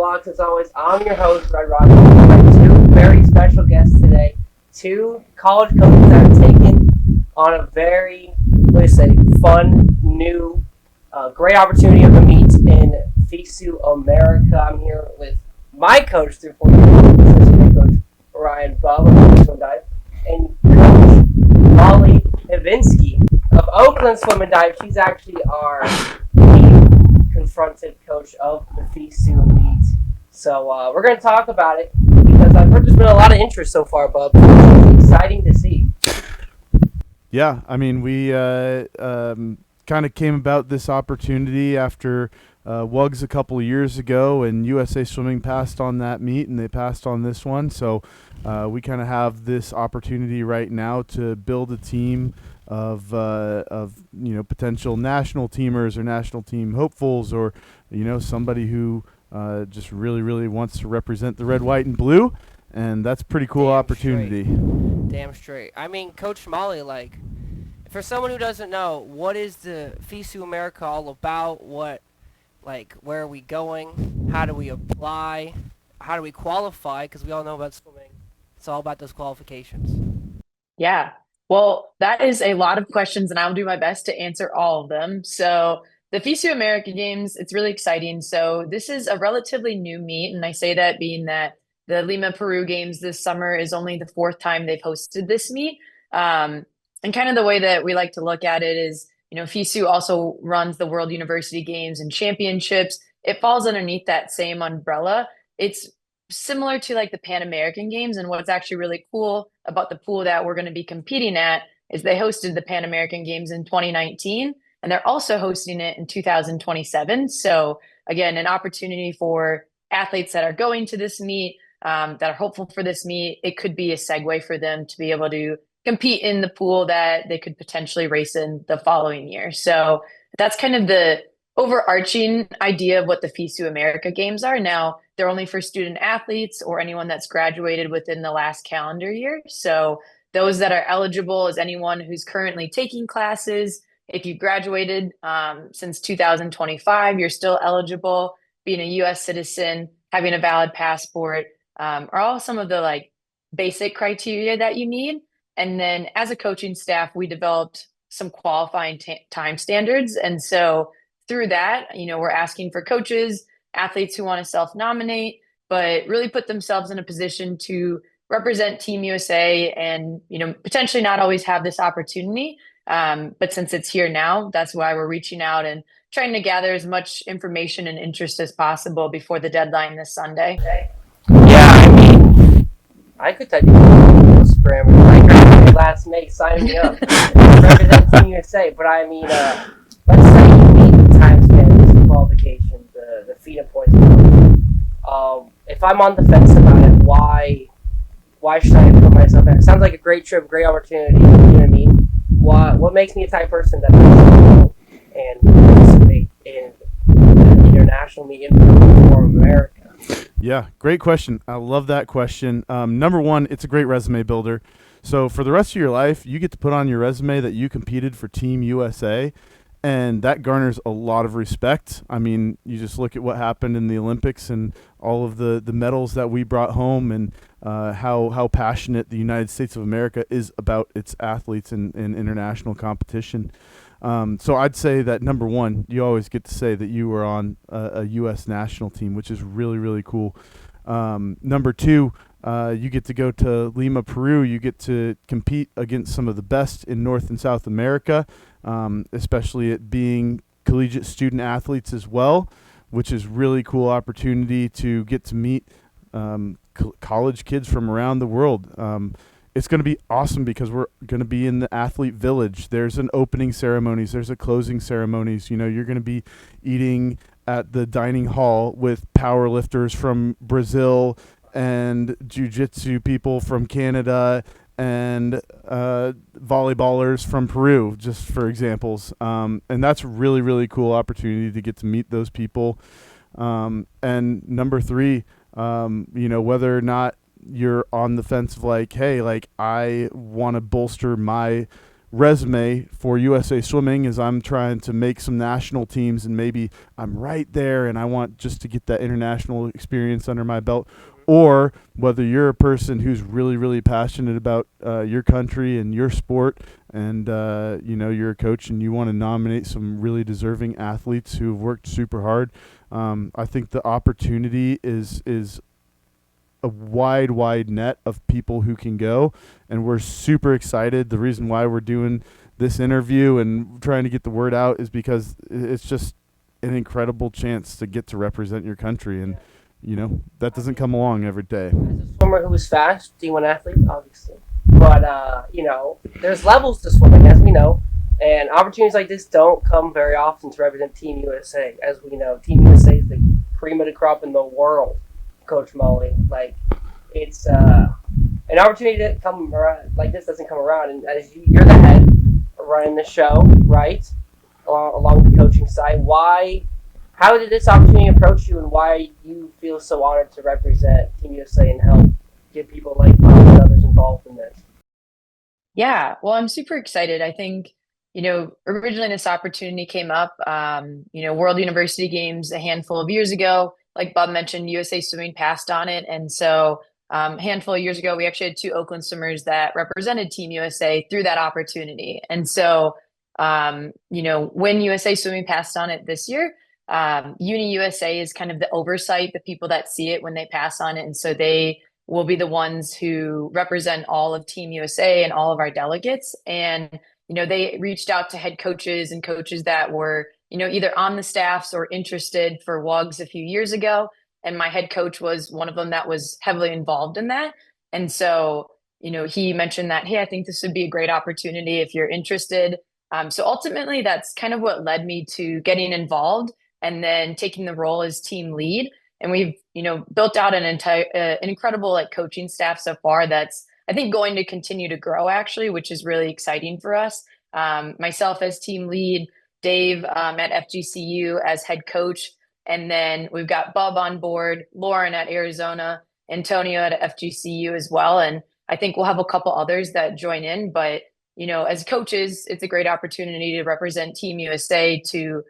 Vlogs. As always, I'm your host, Red Rock. I have two very special guests today. Two college coaches that have taken on a very, fun, new, great opportunity of a meet in FISU America. I'm here with my coach, through 4 years, assistant coach Ryan Bubb of Swim Dive, and coach Molly Hebzynski of Oakland Swim and Dive. She's actually our confronted coach of the FISU meet. So we're going to talk about it because I've heard there's been a lot of interest so far, Bub. It's exciting to see. Yeah, I mean, we kind of came about this opportunity after WUGS a couple of years ago, and USA Swimming passed on that meet, and they passed on this one. So we kind of have this opportunity right now to build a team of potential national teamers or national team hopefuls, or somebody who just really wants to represent the red, white, and blue, and that's a pretty cool opportunity. Damn straight. I mean, Coach Molly, for someone who doesn't know, what is the FISU America all about? Where are we going? How do we apply? How do we qualify? Because we all know about swimming. It's all about those qualifications. Yeah. Well, that is a lot of questions, and I'll do my best to answer all of them. So the FISU America Games, it's really exciting. So this is a relatively new meet, and I say that being that the Lima, Peru Games this summer is only the fourth time they've hosted this meet. And kind of the way that we like to look at it is, FISU also runs the World University Games and Championships. It falls underneath that same umbrella. It's similar to like the Pan American Games, and what's actually really cool about the pool that we're going to be competing at is they hosted the Pan American Games in 2019, and they're also hosting it in 2027. So again, an opportunity for athletes that are going to this meet, that are hopeful for this meet. It could be a segue for them to be able to compete in the pool that they could potentially race in the following year. So that's kind of the overarching idea of what the FISU America Games are. Now, they're only for student athletes or anyone that's graduated within the last calendar year. So those that are eligible is anyone who's currently taking classes. If you graduated since 2025, you're still eligible. Being a U.S. citizen, having a valid passport, are all some of the basic criteria that you need. And then as a coaching staff, we developed some qualifying time standards. And so through that, we're asking for coaches, athletes who want to self-nominate, but really put themselves in a position to represent Team USA and, potentially not always have this opportunity. But since it's here now, that's why we're reaching out and trying to gather as much information and interest as possible before the deadline this Sunday. Yeah, I mean, I could technically do this parameter. I graduated last May, signing me up. Represent Team USA, but I mean, let's say you meet the time span, the qualification, the FIDA points. If I'm on the fence about it, why should I put myself in? It sounds like a great trip, great opportunity. You know what I mean? What makes me a type person that wants to go and participate in an international meet in for America? Yeah, great question. I love that question. Number one, it's a great resume builder. So for the rest of your life, you get to put on your resume that you competed for Team USA, and that garners a lot of respect. I mean, you just look at what happened in the Olympics and all of the medals that we brought home, and how passionate the United States of America is about its athletes in international competition. So I'd say that number one, you always get to say that you were on a U.S. national team, which is really cool. Number two, you get to go to Lima, Peru. You get to compete against some of the best in North and South America, especially it being collegiate student athletes as well, which is really cool opportunity to get to meet college kids from around the world. It's going to be awesome because we're going to be in the athlete village. There's an opening ceremonies. There's a closing ceremonies. You're going to be eating at the dining hall with power lifters from Brazil and jiu-jitsu people from Canada and volleyballers from Peru, just for examples. And that's a really cool opportunity to get to meet those people. And number three, whether or not you're on the fence of hey, I want to bolster my resume for USA Swimming is I'm trying to make some national teams, and maybe I'm right there and I want just to get that international experience under my belt, or whether you're a person who's really, really passionate about your country and your sport, and you're a coach and you want to nominate some really deserving athletes who have worked super hard. I think the opportunity is a wide net of people who can go, and we're super excited. The reason why we're doing this interview and trying to get the word out is because it's just an incredible chance to get to represent your country, and that doesn't come along every day. As a swimmer who was fast, D1 athlete, obviously, but there's levels to swimming, as we know, and opportunities like this don't come very often to represent Team USA. As we know, Team USA is the cream of the crop in the world. Coach Molly, it's an opportunity to come around like this doesn't come around, and as you're the head running the show, right, along the coaching side, how did this opportunity approach you, and why you feel so honored to represent Team USA and help get people like Bob and others involved in this? Yeah, well, I'm super excited. I think, originally this opportunity came up, World University Games a handful of years ago. Like Bob mentioned, USA Swimming passed on it. And so a handful of years ago, we actually had 2 Oakland swimmers that represented Team USA through that opportunity. And so, when USA Swimming passed on it this year, Uni USA is kind of the oversight, the people that see it when they pass on it. And so they will be the ones who represent all of Team USA and all of our delegates. And, they reached out to head coaches and coaches that were either on the staffs or interested for WUGs a few years ago. And my head coach was one of them that was heavily involved in that. And so, he mentioned that, hey, I think this would be a great opportunity if you're interested. So ultimately, that's kind of what led me to getting involved and then taking the role as team lead. And we've, built out an incredible coaching staff so far that's, I think, going to continue to grow, actually, which is really exciting for us. Myself as team lead, Dave at FGCU as head coach, and then we've got Bubb on board, Lauren at Arizona, Antonio at FGCU as well. And I think we'll have a couple others that join in. But, as coaches, it's a great opportunity to represent Team USA, to,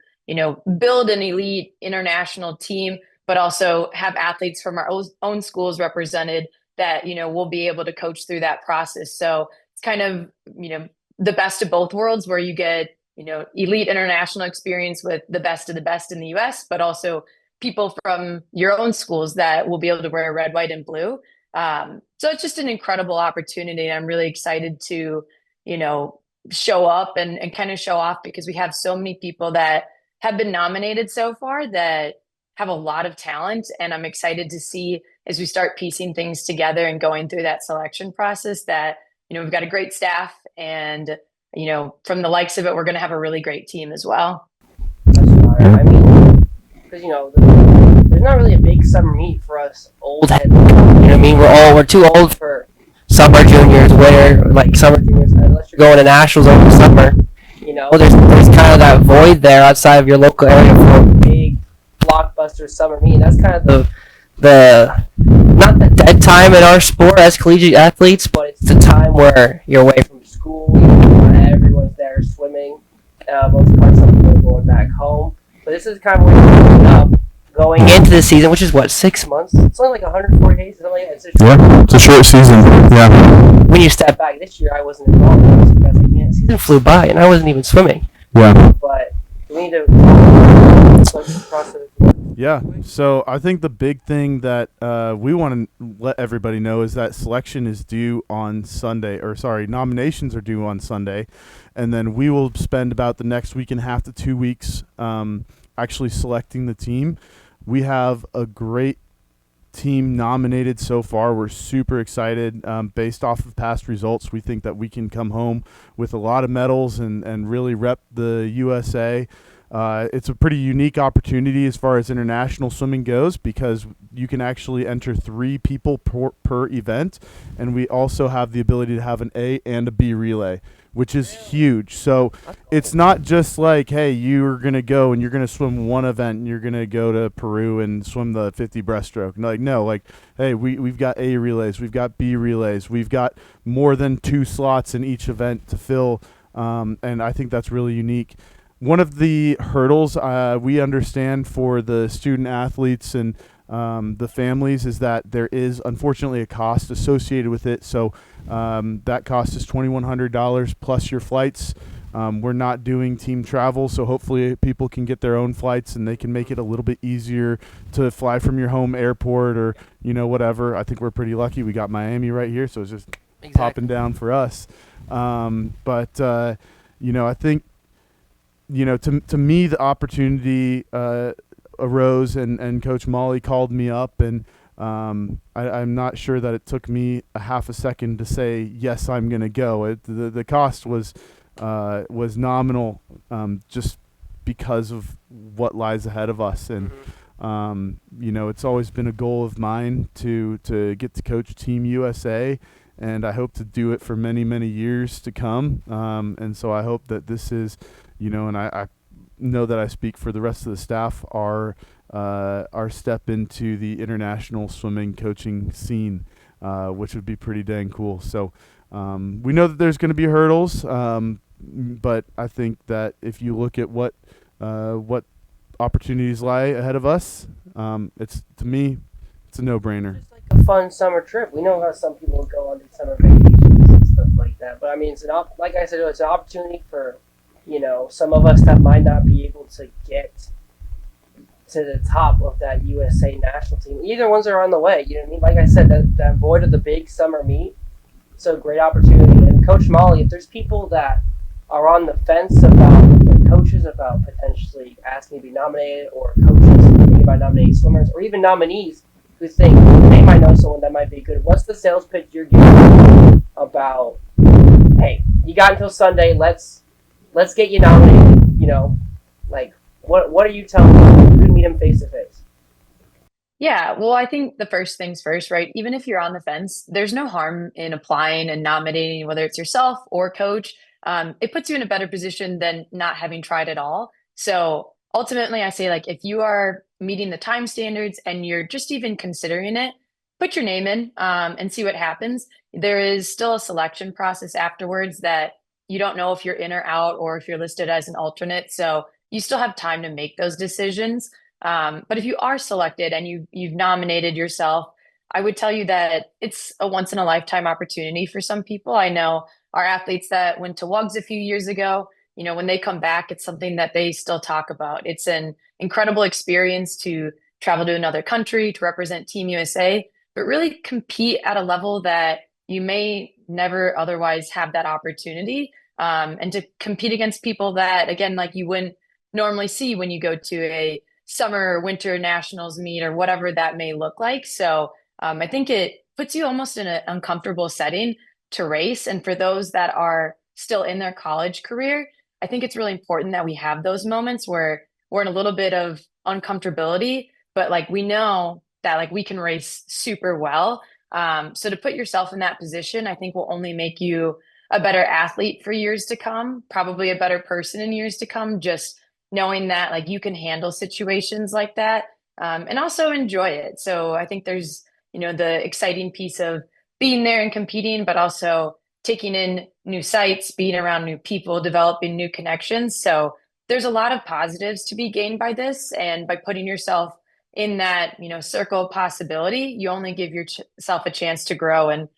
build an elite international team, but also have athletes from our own schools represented that, we'll be able to coach through that process. So it's kind of, the best of both worlds, where you get, elite international experience with the best of the best in the US, but also people from your own schools that will be able to wear red, white, and blue. So it's just an incredible opportunity. I'm really excited to, show up and kind of show off, because we have so many people that have been nominated so far that have a lot of talent. And I'm excited to see, as we start piecing things together and going through that selection process, that, we've got a great staff, and, from the likes of it, we're going to have a really great team as well. That's fire. I mean, because, there's not really a big summer meet for us old heads. We're too old for summer juniors, summer juniors, unless you're going to nationals over the summer. There's kind of that void there outside of your local area for a big blockbuster summer meet. That's kind of the not the dead time in our sport as collegiate athletes, but it's the time where you're away from school. Everyone's there swimming. Most parts, some people are going back home. But this is kind of where you're going into the season, which is 6 months. It's only 140 days. Something like that. It's a short season. Yeah. When you step back this year, I wasn't involved. I was man, the season flew by, and I wasn't even swimming. Yeah. But we need to process. Yeah, so I think the big thing that we want to let everybody know is that selection is due on Sunday, nominations are due on Sunday, and then we will spend about the next week and a half to 2 weeks actually selecting the team. We have a great team nominated so far. We're super excited. Based off of past results, we think that we can come home with a lot of medals and really rep the USA. It's a pretty unique opportunity as far as international swimming goes, because you can actually enter 3 people per event, and we also have the ability to have an A and a B relay, which is huge. So it's not just like, hey, you're going to go and you're going to swim one event and you're going to go to Peru and swim the 50 breaststroke. Hey, we've got A relays, we've got B relays, we've got more than 2 slots in each event to fill And I think that's really unique. One of the hurdles we understand for the student athletes and the families is that there is unfortunately a cost associated with it. So that cost is $2,100 plus your flights. We're not doing team travel, so hopefully people can get their own flights and they can make it a little bit easier to fly from your home airport or, whatever. I think we're pretty lucky. We got Miami right here, so it's just popping down for us. But I think, to me, the opportunity arose and Coach Molly called me up, and I'm not sure that it took me a half a second to say, yes, I'm going to go. The cost was nominal, just because of what lies ahead of us. And, it's always been a goal of mine to get to coach Team USA, and I hope to do it for many, many years to come. And so I hope that this is, and I know that I speak for the rest of the staff, our step into the international swimming coaching scene, which would be pretty dang cool. So we know that there's going to be hurdles, but I think that if you look at what opportunities lie ahead of us, to me, it's a no-brainer. It's like a fun summer trip. We know how some people go on these summer vacations and stuff like that. But I mean, like I said, it's an opportunity for some of us that might not be able to get to the top of that USA national team. Either ones are on the way. You know what I mean? Like I said, that void of the big summer meet. So great opportunity. And Coach Molly, if there's people that are on the fence about their coaches about potentially asking to be nominated, or coaches thinking about nominating swimmers, or even nominees who think they might know someone that might be good, what's the sales pitch you're giving about, hey, you got until Sunday, let's get you nominated, what are you telling them? You can meet them face to face. Yeah, well, I think the first things first, right? Even if you're on the fence, there's no harm in applying and nominating, whether it's yourself or coach. It puts you in a better position than not having tried at all. So ultimately, I say, like, if you are meeting the time standards and you're just even considering it, put your name in and see what happens. There is still a selection process afterwards that you don't know if you're in or out, or if you're listed as an alternate. So you still have time to make those decisions. But if you are selected and you've nominated yourself, I would tell you that it's a once in a lifetime opportunity for some people. I know our athletes that went to WUGS a few years ago, when they come back, it's something that they still talk about. It's an incredible experience to travel to another country, to represent Team USA, but really compete at a level that you may never otherwise have that opportunity. And to compete against people that, again, like you wouldn't normally see when you go to a summer or winter nationals meet or whatever that may look like. So I think it puts you almost in an uncomfortable setting to race. And for those that are still in their college career, I think it's really important that we have those moments where we're in a little bit of uncomfortability, but like we know that like we can race super well. So to put yourself in that position, I think will only make you a better athlete for years to come, probably a better person in years to come, just knowing that like you can handle situations like that, and also enjoy it. So I think there's, the exciting piece of being there and competing, but also taking in new sights, being around new people, developing new connections. So there's a lot of positives to be gained by this. And by putting yourself in that, circle of possibility, you only give yourself a chance to grow and,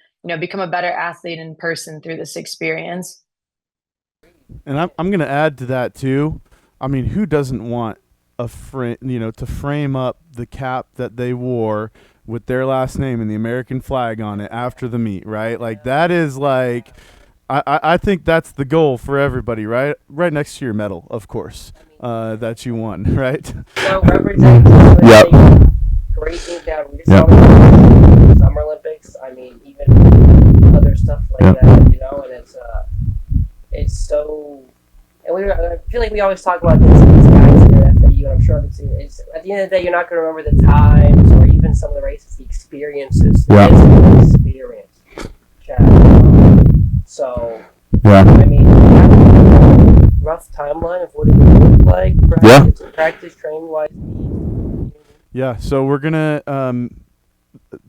become a better athlete in person through this experience. And I'm going to add to that too. I mean, who doesn't want to frame up the cap that they wore with their last name and the American flag on it after the meet, right? Like that is like, I think that's the goal for everybody, right? Right next to your medal, of course, that you won, right? So representing great thing that we just saw in the Summer Olympics. I mean, even other stuff like that, and it's so. And I feel like we always talk about these guys here at FAU, and I'm sure at the end of the day, you're not going to remember the times or even some of the races, the experiences. Yeah. The experience, Chad. So, I mean, rough timeline of what it would look like, practice training-wise. Yeah, so we're going to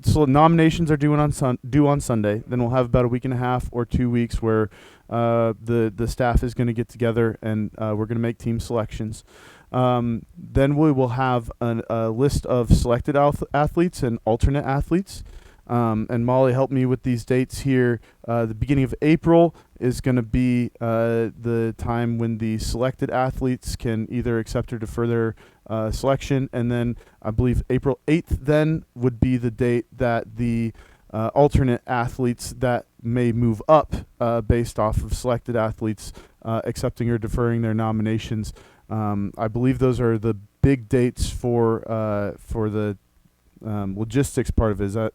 so nominations are due on Sunday. Then we'll have about a week and a half or 2 weeks where the staff is going to get together and we're going to make team selections. Then we will have a list of selected athletes and alternate athletes. And Molly helped me with these dates here. The beginning of April is going to be the time when the selected athletes can either accept or defer their selection. And then I believe April 8th then would be the date that the alternate athletes that may move up based off of selected athletes accepting or deferring their nominations. I believe those are the big dates for the logistics part of it.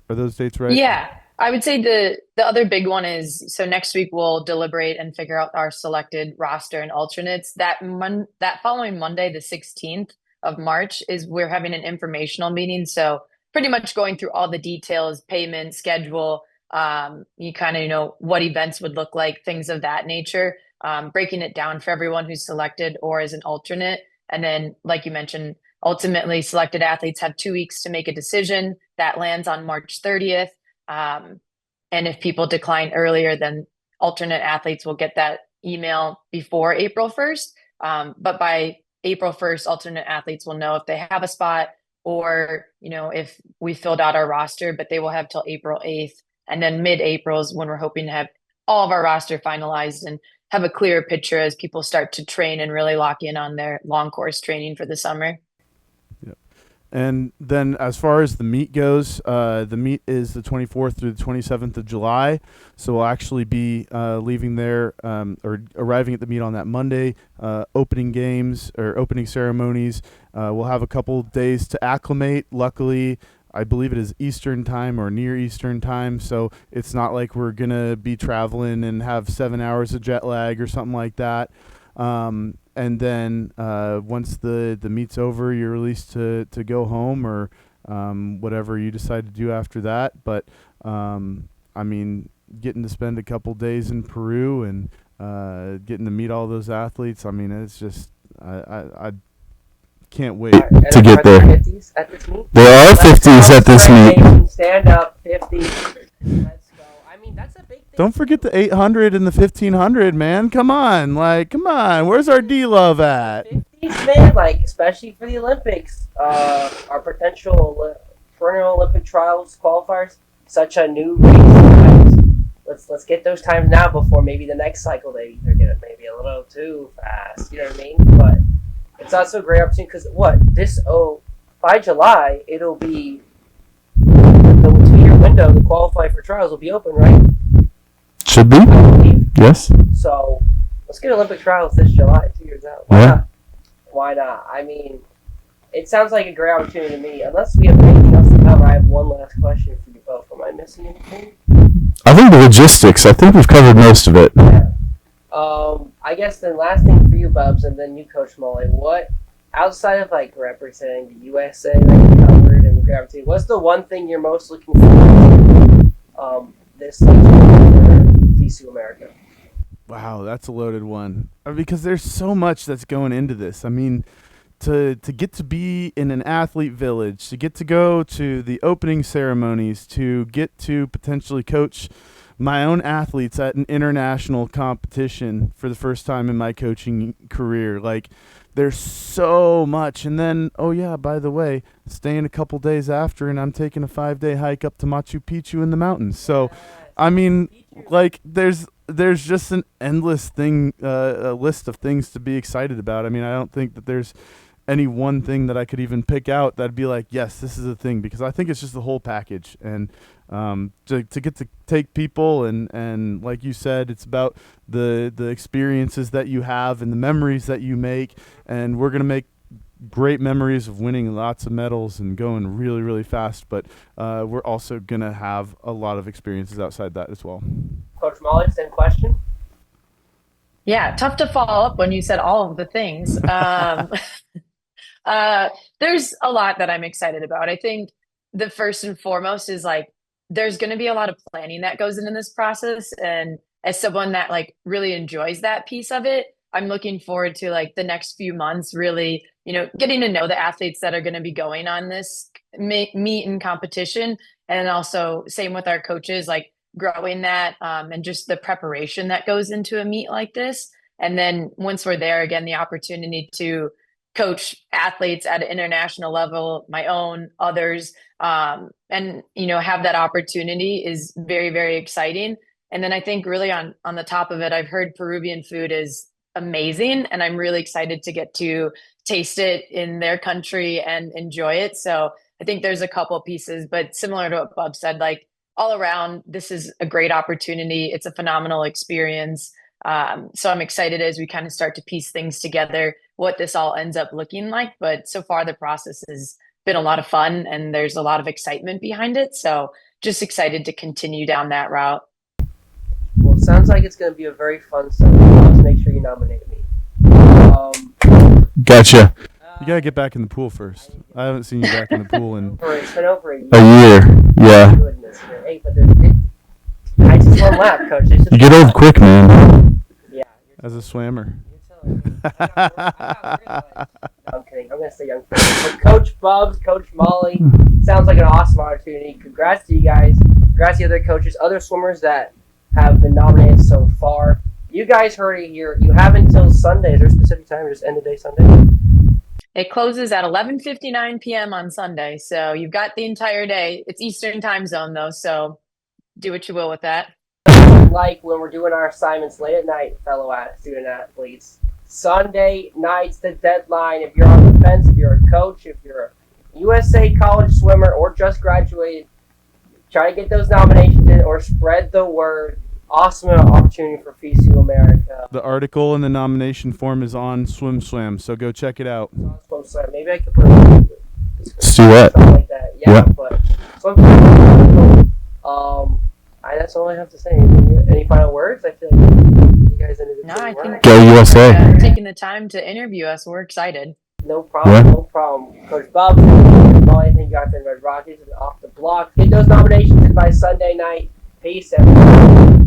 Are those dates right? Yeah, I would say the other big one is, so next week we'll deliberate and figure out our selected roster and alternates. That following Monday, the 16th of March, is we're having an informational meeting. So pretty much going through all the details, payment, schedule, you kind of know what events would look like, things of that nature, breaking it down for everyone who's selected or as an alternate. And then, like you mentioned, ultimately selected athletes have 2 weeks to make a decision. That lands on March 30th. And if people decline earlier, then alternate athletes will get that email before April 1st. But by April 1st, alternate athletes will know if they have a spot or, if we filled out our roster, but they will have till April 8th. And then mid-April is when we're hoping to have all of our roster finalized and have a clearer picture as people start to train and really lock in on their long course training for the summer. And then as far as the meet goes, the meet is the 24th through the 27th of July. So we'll actually be leaving there or arriving at the meet on that Monday, opening games or opening ceremonies. We'll have a couple days to acclimate. Luckily, I believe it is Eastern time or near Eastern time. So it's not like we're going to be traveling and have 7 hours of jet lag or something like that. And then once the meet's over, you're released to go home or whatever you decide to do after that. But I mean, getting to spend a couple days in Peru and getting to meet all those athletes, I mean, it's just I can't wait to get there. 50s at this meet? There are 50s at this meet. Stand up, 50. Let's go. I mean, that's a big thing. Don't forget the 800 and the 1500, man. Come on. Where's our D-Love at? 50s, man, especially for the Olympics. Our potential perennial Olympic trials qualifiers, such a new race. Let's get those times now before maybe the next cycle they either get it maybe a little too fast. You know what I mean? But it's also a great opportunity because by July it'll be the 2-year window to qualify for trials will be open, right? Should be. I believe. Yes. So let's get Olympic trials this July, 2 years out. Why not? I mean, it sounds like a great opportunity to me. Unless we have anything else to cover, I have one last question for you both. Am I missing anything? I think the logistics. I think we've covered most of it. Yeah. I guess then last thing for you, Bubbs, and then you, Coach Molly. What outside of representing the USA that you covered and gravity, what's the one thing you're most looking forward to this season for FISU America? Wow, that's a loaded one. Because there's so much that's going into this. I mean, to get to be in an athlete village, to get to go to the opening ceremonies, to get to potentially coach my own athletes at an international competition for the first time in my coaching career. There's so much. And then, oh yeah, by the way, staying a couple days after and I'm taking a 5-day hike up to Machu Picchu in the mountains. So, I mean, there's just an endless a list of things to be excited about. I mean, I don't think that there's any one thing that I could even pick out that'd be yes, this is a thing, because I think it's just the whole package. And to get to take people and like you said, it's about the experiences that you have and the memories that you make. And we're going to make great memories of winning lots of medals and going really, really fast. But we're also going to have a lot of experiences outside that as well. Coach Molly, same question. Yeah, tough to follow up when you said all of the things. There's a lot that I'm excited about. I think the first and foremost is there's going to be a lot of planning that goes into this process. And as someone that really enjoys that piece of it, I'm looking forward to the next few months, really, getting to know the athletes that are going to be going on this meet and competition. And also same with our coaches, growing that and just the preparation that goes into a meet like this. And then once we're there, again, the opportunity to coach athletes at an international level, my own, others, and have that opportunity is very, very exciting. And then I think really on the top of it, I've heard Peruvian food is amazing, and I'm really excited to get to taste it in their country and enjoy it. So I think there's a couple pieces, but similar to what Bub said, like all around, this is a great opportunity. It's a phenomenal experience. So I'm excited as we kind of start to piece things together, what this all ends up looking like. But so far, the process has been a lot of fun and there's a lot of excitement behind it. So just excited to continue down that route. Well, it sounds like it's going to be a very fun summer. Let's make sure you nominate me. Gotcha. You gotta get back in the pool first. I haven't seen you back in the pool in It's been over a year. a year. Yeah. Goodness, hey, but I just one lap, coach. You get old quick, man. Yeah. as a swimmer. I'm kidding. I'm going to say young person. But Coach Bubbs, Coach Molly, sounds like an awesome opportunity. Congrats to you guys. Congrats to the other coaches, other swimmers that have been nominated so far. You guys heard it here. You have until Sunday. Is there a specific time or just end of day Sunday? It closes at 11:59 p.m. on Sunday, so you've got the entire day. It's Eastern time zone, though, so do what you will with that. Like when we're doing our assignments late at night, fellow student athletes. Sunday night's the deadline. If you're on the fence, if you're a coach, if you're a USA college swimmer or just graduated, try to get those nominations in or spread the word. Awesome opportunity for FISU America. The article in the nomination form is on SwimSwam, so go check it out. Maybe I could put it Let's do that. something like that. Yeah, but that's all I have to say. Any final words? I feel like you guys ended it. No, I think Go USA. taking the time to interview us. We're excited. No problem. Yeah. No problem. Coach Bob, Molly, thank you guys for Red Rockets and Off the Block. Get those nominations in by Sunday night. Peace, everyone.